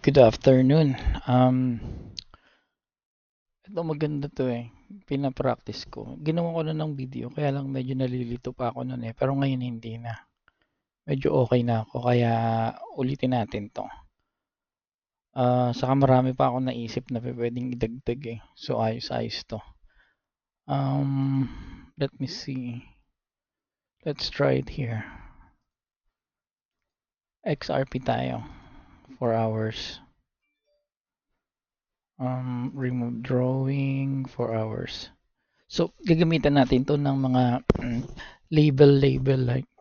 Good afternoon. Ito maganda to eh. Pina-practice ko. Ginawa ko na ng video, kaya lang medyo nalilito pa ako nun eh. Pero ngayon hindi na. Medyo okay na ako, kaya ulitin natin to. Saka marami pa ako naisip na pwedeng idagdag eh. So ayos-ayos to. Let me see. Let's try it here. XRP tayo. 4 hours. Remove drawing 4 hours. So, gagamitan natin to ng mga label like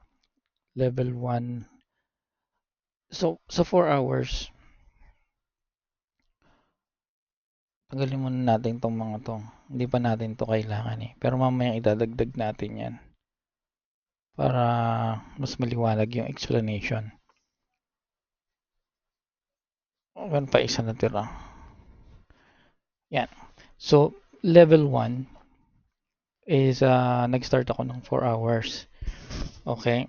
level 1. So, sa 4 hours, tanggalin muna natin tong mga to. Hindi pa natin to kailangan eh. Pero mamaya idadagdag natin yan para mas maliwanag yung explanation. Meron pa isa na tira. Yan. So, level 1 is nag-start ako ng 4 hours. Okay.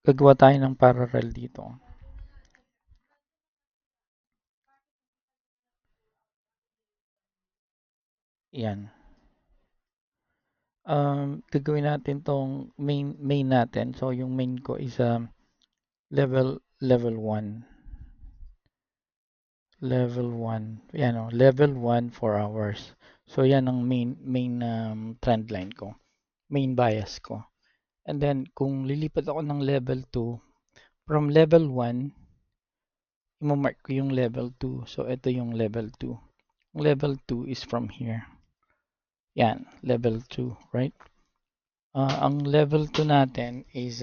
Gagawa tayo ng parallel dito. Yan. Gagawin natin tong main natin. So, yung main ko is level 1. Level 1. Yan o, level 1 4 hours. So, yan ang main trend line ko. Main bias ko. And then, kung lilipat ako ng level 2, from level 1, imamark ko yung level 2. So, ito yung level 2. Level 2 is from here. Yan, level 2, right? Ang level 2 natin is,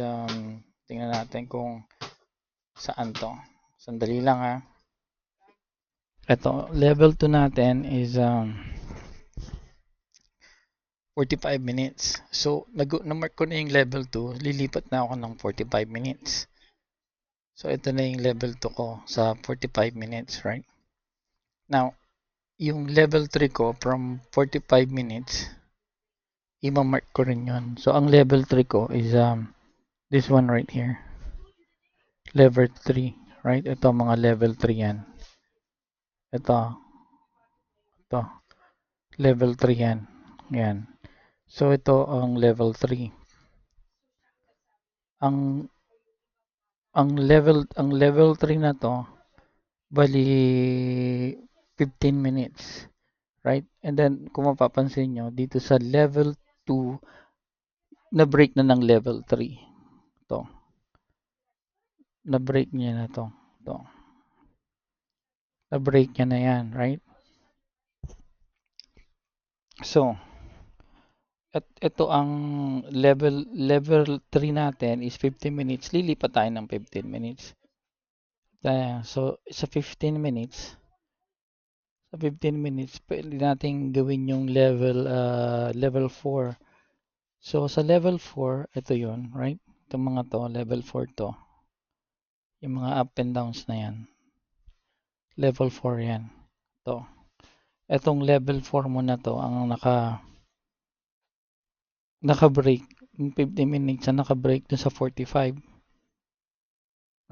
tingnan natin kung saan to. Sandali lang ha. Ito, level 2 natin is 45 minutes. So, na-mark ko na yung level 2, lilipat na ako ng 45 minutes. So, ito na yung level 2 ko sa 45 minutes, right? Now, yung level 3 ko from 45 minutes, i-mark ko rin yun. So, ang level 3 ko is this one right here. Level 3, right? Ito mga level 3 yan. Ito. Level 3 yan. Yan. So, ito ang level 3. Ang level 3 na to, bali 15 minutes. Right? And then, kung mapapansin nyo, dito sa level 2, na-break na ng level 3. Ito. Na-break niya na to. Ito. Na-break niya na yan, right? So, at ito ang level 3 natin is 15 minutes. Lilipat tayo ng 15 minutes. So, sa 15 minutes, pwede natin gawin yung level 4. So, sa level 4, ito yun, right? Itong mga to, level 4 to. Yung mga up and downs na yan. Level 4 yan. To. Itong level 4 mo na to, ang naka-break. Yung 50 minutes na naka-break dun sa 45.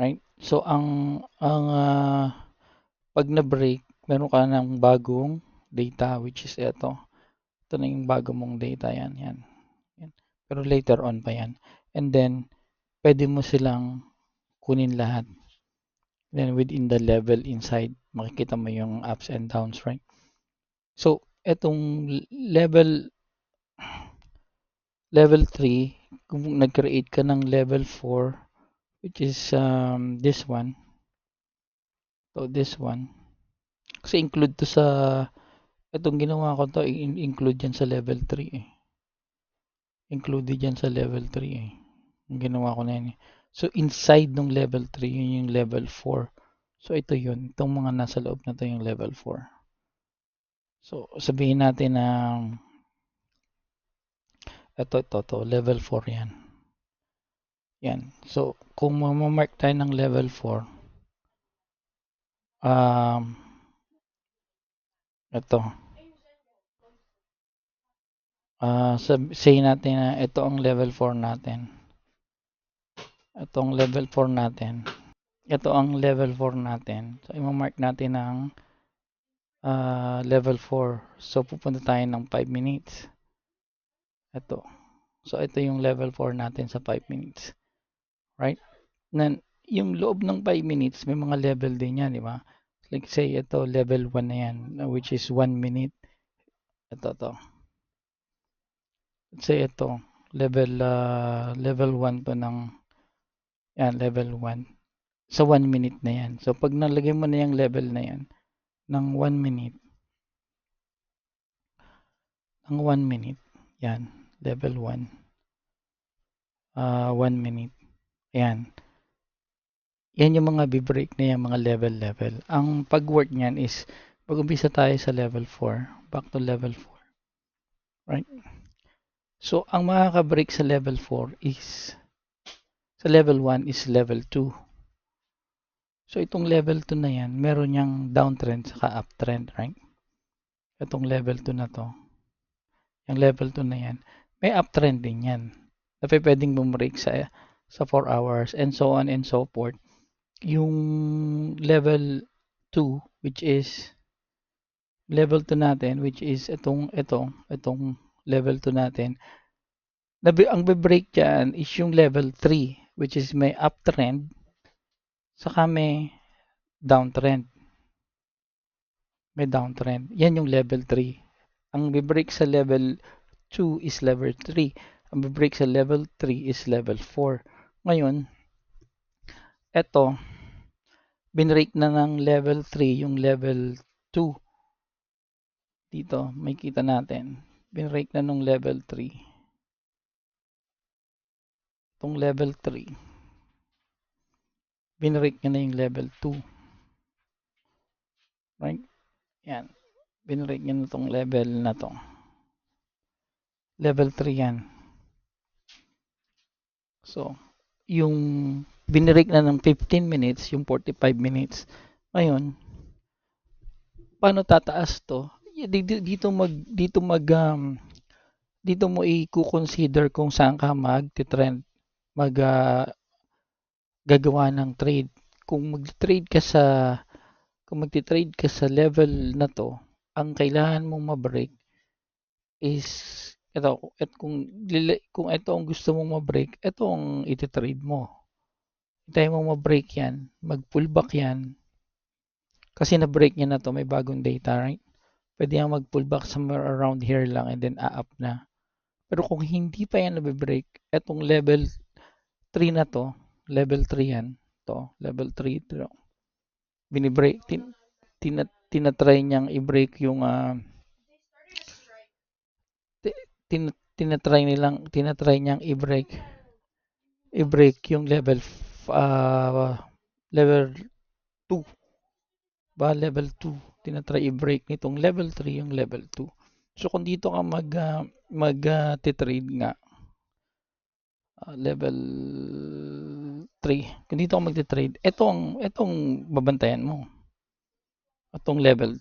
Right? So, pag na-break, meron ka ng bagong data, which is ito. Ito na yung bago mong data. Yan. Pero later on pa yan. And then, pwede mo silang kunin lahat. Then, within the level inside, makikita mo yung ups and downs, right? So, etong level 3, kung nag-create ka ng level 4, which is this one. So, this one. Kasi include to sa, itong ginawa ko to, include yan sa level 3 eh. Included yan sa level 3 eh. Yung ginawa ko na yan eh. So, inside ng level 3, yun yung level 4. So, ito yun. Itong mga nasa loob na to yung level 4. So, sabihin natin na ito, level 4 yan. Yan. So, kung mamark tayo ng level 4, ito. Say natin na ito ang level 4 natin. Itong level 4 natin. ito ang level 4 natin. So, i-mark natin ng level 4. So, pupunta tayo ng 5 minutes. Ito. So, ito yung level 4 natin sa 5 minutes. Right? Nan, yung loob ng 5 minutes, may mga level din yan, di ba? Like say, ito, level 1 na yan, which is 1 minute. Ito. Let's say ito, level 1 to ng, yan, level 1. Sa 1 minute na yan. So, pag nalagay mo na yung level na yan, ng 1 minute, yan, level 1, 1 minute, yan. Yan yung mga bibreak na yung mga level. Ang pag-work niyan is, pag-umpisa tayo sa level 4, back to level 4, right? So, ang makaka-break sa level 4 is, sa level 1 is level 2. So, itong level 2 na yan, meron niyang downtrend saka uptrend, right? Itong level 2 na to, yung level 2 na yan, may uptrend din yan. Na pwedeng bumbreak sa 4 hours and so on and so forth. Yung level 2, which is level 2 natin, which is itong level 2 natin, ang be-break dyan is yung level 3, which is may uptrend, saka may downtrend. May downtrend. Yan yung level 3. Ang be-break sa level 2 is level 3. Ang be-break sa level 3 is level 4. Ngayon, eto, binrake na ng level 3 yung level 2. Dito, may kita natin. Binrake na nung level 3. Itong level 3. Binrake niya na yung level 2. Right? Yan. Binrake niya na itong level na to. Level 3 yan. So, yung binrake na ng 15 minutes, yung 45 minutes. Ngayon, paano tataas to? Dito mo i-consider kung saan ka mag-trend, mag gagawa ng trade. Kung mag-trade ka sa kung magti-trade ka sa level na to, ang kailangan mong ma-break is kung ito ang gusto mong ma-break, ito ang iti-trade mo. Hintayin mo ma-break yan, mag-pullback yan. Kasi na-break niya na to, may bagong data, right? Pwede yang mag-pullback somewhere around here lang and then a-up na. Pero kung hindi pa yan na-break, etong level 3 na to, level 3 yan, to, level 3, ito, binibreak, tinatry niyang i-break yung tinatry niyang i-break yung level 2 ba level 2 tinatry i-break nitong level 3 yung level 2. So kung dito ka mag-trade nga level 3, kung dito ka mag-trade, etong babantayan mo. Itong level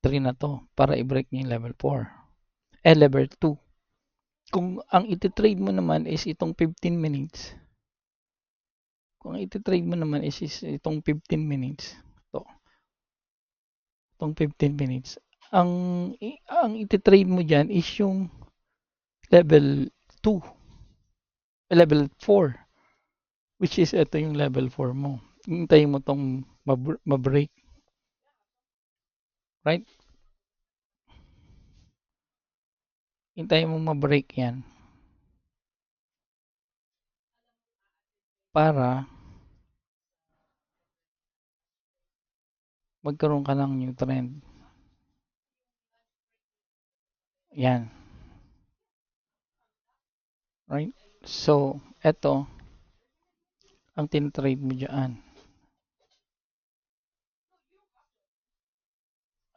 3 na to para i-break niya yung level 4. Level 2. Kung ang iti-trade mo naman is itong 15 minutes, kung iti-trade mo naman is itong 15 minutes, itong 15 minutes, ang iti-trade mo dyan is yung level 2, level 4, which is ito yung level 4 mo. Hintayin mo tong ma-break, right? Hintayin mo ma-break yan para magkaroon ka ng new trend. Yan. Right? So, ito, ang tin-trade mo dyan.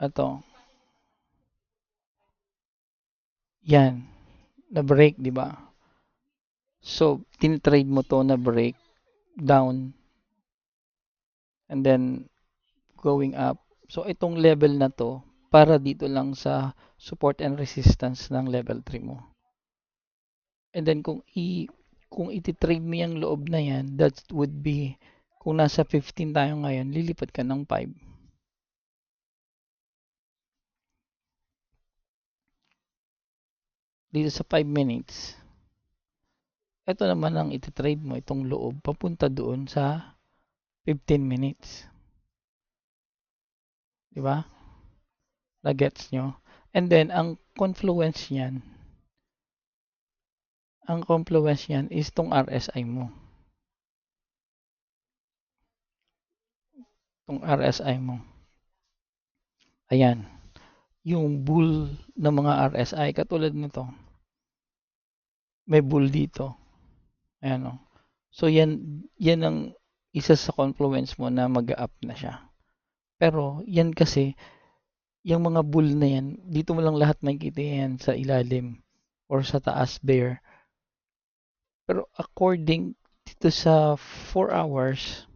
Ito. Yan. Na-break, di ba? So, tin-trade mo to na break down and then going up. So, itong level na to, para dito lang sa support and resistance ng level 3 mo. And then, kung iti-trade mo yung loob na yan, that would be Kung nasa 15 tayo ngayon, lilipat ka ng 5. Dito sa 5 minutes, ito naman ang ititrade mo, itong loob, papunta doon sa 15 minutes. Di ba? Na-gets nyo? And then, ang confluence niyan is tong RSI mo. Tong RSI mo. Ayan. Yung bull ng mga RSI, katulad nito, may bull dito. Ayan o. So, yan ang isa sa confluence mo na mag-up na siya. Pero, yan kasi, yung mga bull na yan, dito mo lang lahat makikita yan sa ilalim or sa taas bear. Pero according dito sa 4 hours,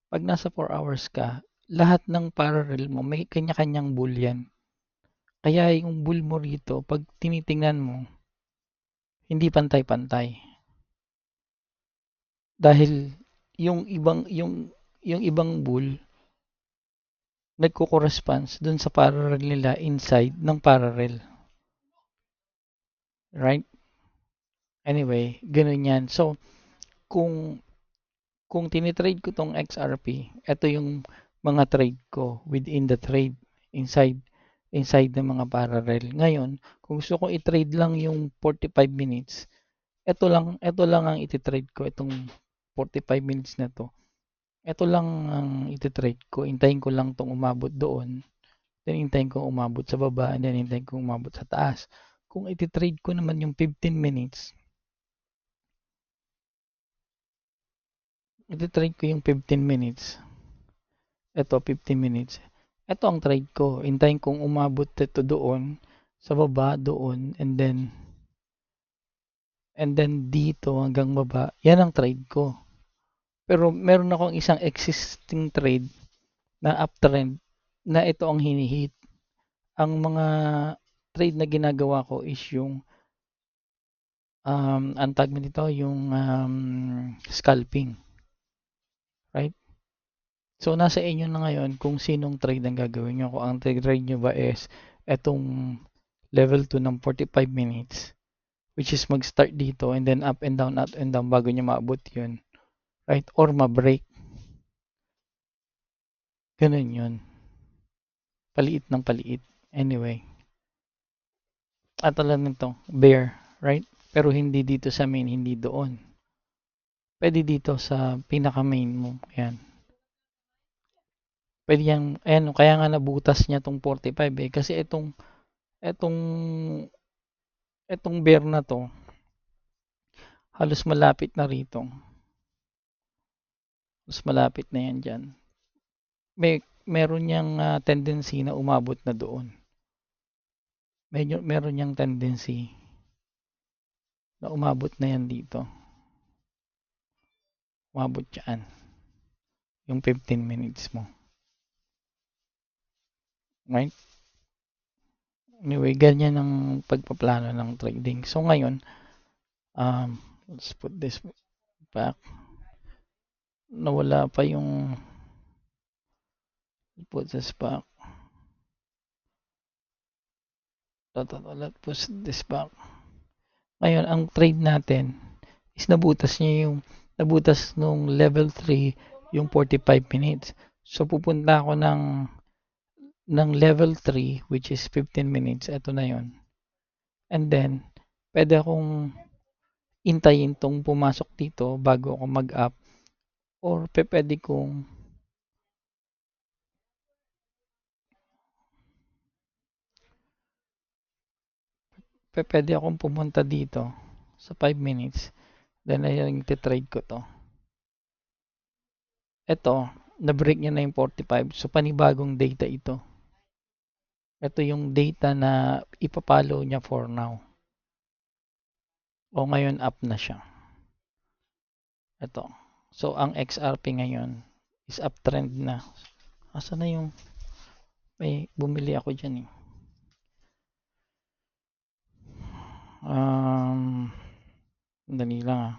pag nasa 4 hours ka, lahat ng parallel mo may kanya-kanyang bull yan. Kaya yung bull mo rito, pag tinitingnan mo, hindi pantay-pantay. Dahil yung ibang bull nagko-corresponds dun sa parallel nila inside ng parallel. Right? Anyway, ganun yan. So, kung tinitrade ko tong XRP, ito yung mga trade ko within the trade inside ng mga parallel. Ngayon, kung gusto ko i-trade lang yung 45 minutes, ito lang ang iti-trade ko, itong 45 minutes na to. Ito lang ang iti-trade ko. Hintayin ko lang tong umabot doon. Then hintayin ko umabot sa baba and then hintayin ko umabot sa taas. Kung iti-trade ko naman yung 15 minutes, iti-trade ko yung 15 minutes. Ito 15 minutes. Ito ang trade ko. Hintayin kong umabot ito doon sa baba doon and then dito hanggang baba. Yan ang trade ko. Pero meron akong isang existing trade na uptrend na ito ang hinihit. Ang mga trade na ginagawa ko is yung ang tag nito yung scalping. Right? So nasa inyo na ngayon kung sinong trade ang gagawin nyo. Kung ang trade nyo ba is etong level 2 ng 45 minutes, which is mag-start dito and then up and down bago nyo maabot yun. Right? Or ma-break. Ganun yun. Paliit ng paliit. Anyway. At alam nito, bear. Right? Pero hindi dito sa main, hindi doon. Pwede dito sa pinaka-main mo. Yan. Pwede yan, ayan, kaya nga nabutas niya tong 45 eh. Kasi itong bear na to, halos malapit na rito. Mas malapit na yan dyan. Meron niyang tendency na umabot na doon. Meron niyang tendency na umabot na yan dito. Umabot yan. Yung 15 minutes mo. Right? Anyway, ganyan ang pagpaplano ng trading. So ngayon, let's put this back. Nawala pa yung put this back. Let's put this back. Ngayon, ang trade natin is nabutas nung level 3 yung 45 minutes. So pupunta ako ng level 3 which is 15 minutes. Ito na yon. And then, pwede akong intayin tong pumasok dito bago ako mag-up or pwede akong pumunta dito sa 5 minutes. Then, ayun, trade ko to. Ito, na-break niya na yung 45. So, panibagong data ito. Ito yung data na ipapalo niya for now. O ngayon, up na siya. Ito. So, ang XRP ngayon is uptrend na. Asa na yung may bumili ako dyan eh. Dali lang ah.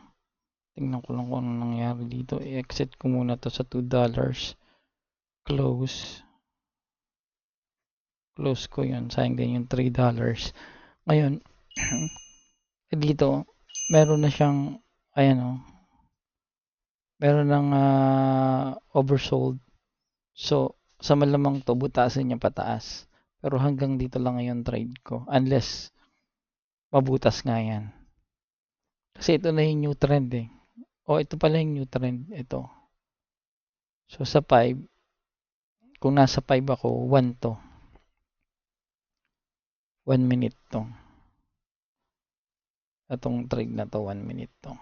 Tingnan ko lang kung ano nangyari dito. I-exit ko muna to sa $2. Close. Close ko yun. Sayang din yung $3. Ngayon, dito, meron na siyang, ayan o, meron ng oversold. So, sa malamang to, butasin niya pataas. Pero hanggang dito lang ngayon trade ko. Unless, mabutas nga yan. Kasi ito na yung new trend eh. O, ito pala yung new trend. Ito. So, sa 5, kung nasa 5 ako, 1 to. 1 minute to. Itong trade na to, 1 minute to.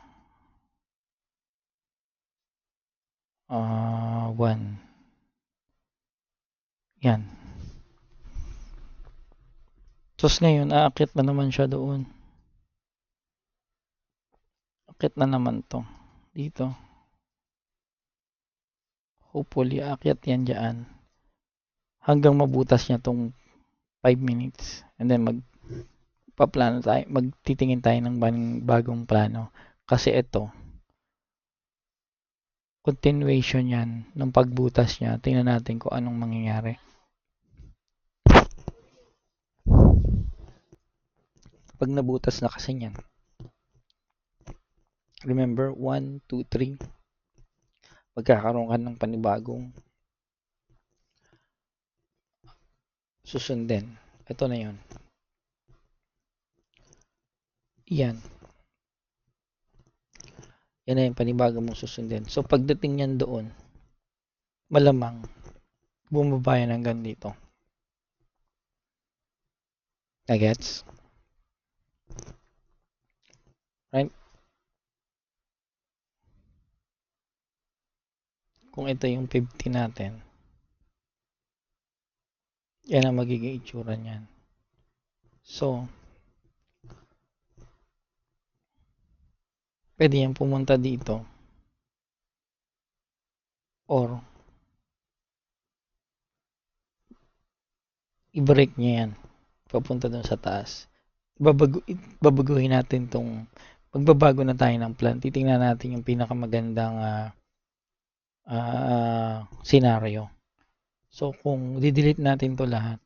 1. Yan. Tapos ngayon, aakyat na naman siya doon. Aakyat na naman to. Dito. Hopefully, aakyat yan dyan. Hanggang mabutas niya tong 5 minutes. And then, magpaplano tayo. Magtitingin tayo ng bagong plano. Kasi ito, continuation yan ng pagbutas niya. Tingnan natin kung anong mangyayari. Pag nabutas na kasi yan. Remember, 1, 2, 3. Magkakaroon ka ng panibagong susundin. Ito na yun. Yan. Yan na yung panibago mong susundin. So, pagdating yan doon, malamang, bumaba yan hanggang dito. Nagets? Right? Kung ito yung 50 natin, yan ang magiging itsura niyan. So, pwede yan pumunta dito. Or, i-break niya yan. Papunta doon sa taas. Babaguhin natin tong, magbabago na tayo ng plan. Titingnan natin yung pinakamagandang scenario. So, kung di-delete natin to lahat,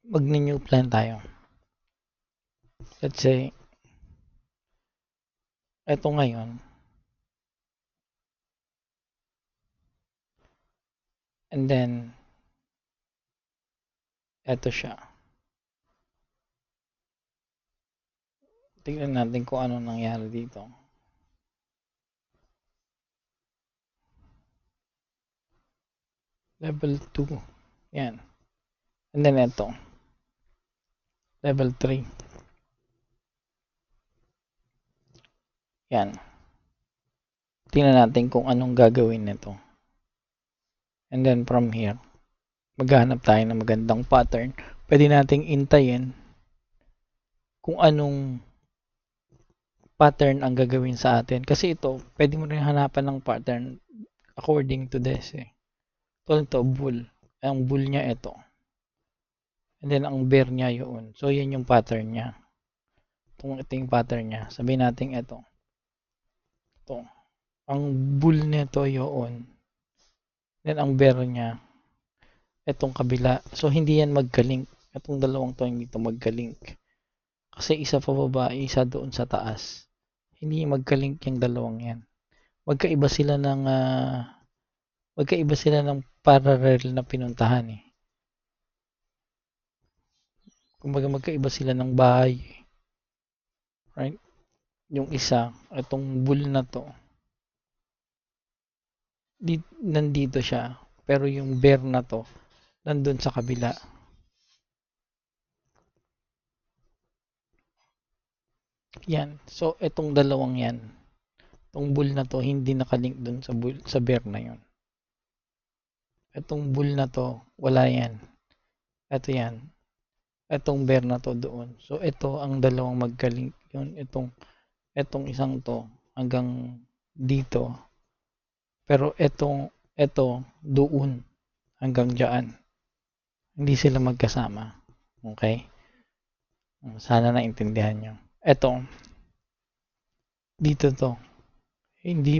mag-new plan tayo. Let's say, eto ngayon, and then, eto siya. Tingnan natin kung ano nangyari dito. Level 2. Yan. And then eto. Level 3. Yan. Tingnan natin kung anong gagawin nito. And then from here, maghahanap tayo ng magandang pattern. Pwede nating intayin kung anong pattern ang gagawin sa atin. Kasi ito, pwede mo rin hanapan ng pattern according to this eh. Ito, bull. Ang bull niya ito. And then, ang bear niya yun. So, yan yung pattern niya. Ito yung pattern niya. Sabihin natin ito. Ito. Ang bull nito yun. Then, ang bear niya, itong kabila. So, hindi yan magka-link. Itong dalawang to, hindi to magka-link. Kasi isa pa baba, isa doon sa taas. Hindi magka-link yung dalawang yan. Magkaiba sila ng parallel na pinuntahan eh. Kumbaga magkaiba sila ng bahay. Right? Yung isa, itong bull na to, nandito siya. Pero yung bear na to, nandun sa kabila. Yan. So, itong dalawang yan. Itong bull na to, hindi nakalink dun sa bear na yon. Itong bull na to, wala yan. Ito yan. Itong bear na to doon. So, ito ang dalawang magkalink. Yun, itong isang to hanggang dito. Pero ito doon hanggang dyan. Hindi sila magkasama. Okay? Sana naintindihan nyo. Ito, dito to. Hindi,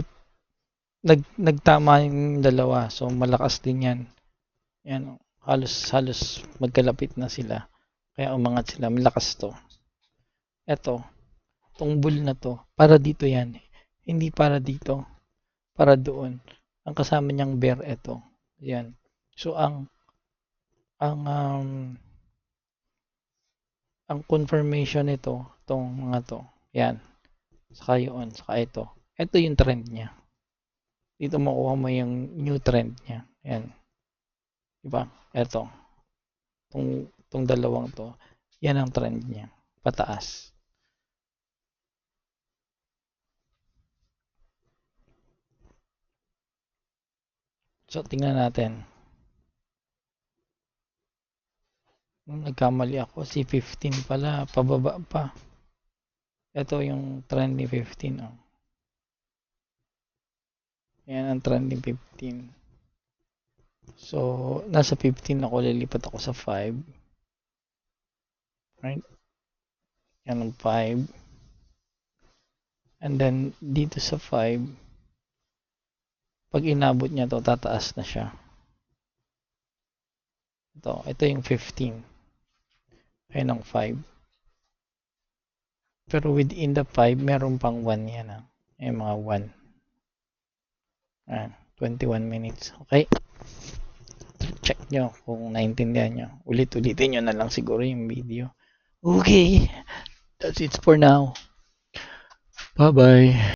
nagtama yung dalawa. So, malakas din yan. Yan, halos magkalapit na sila. Kaya umangat sila. Malakas to. Eto, tong bull na to, para dito yan. Hindi para dito. Para doon. Ang kasama niyang bear, eto. Yan. So, ang, um, ang confirmation nito, tong mga to, yan. Saka yun, saka ito. Ito yung trend niya. Dito makuha mo yung new trend niya. Yan. Diba? Ito. Tong dalawang to. Yan ang trend niya. Pataas. So, tingnan natin. Nagkamali ako. Si 15 pala. Pababa pa. Ito yung trend ni 15. Oh. Yan ang trend ni 15. So, nasa 15 ako. Lilipat ako sa 5. Right? Yan ang 5. And then, dito sa 5, pag inabot niya to, tataas na siya. Ito yung 15. Ayan ang 5. Pero within the 5, meron pang 1 yan. Ayan mga 1. Ayan, 21 minutes. Okay? Check nyo kung naintindihan nyo. Ulit-ulitin nyo na lang siguro yung video. Okay. That's it for now. Bye-bye.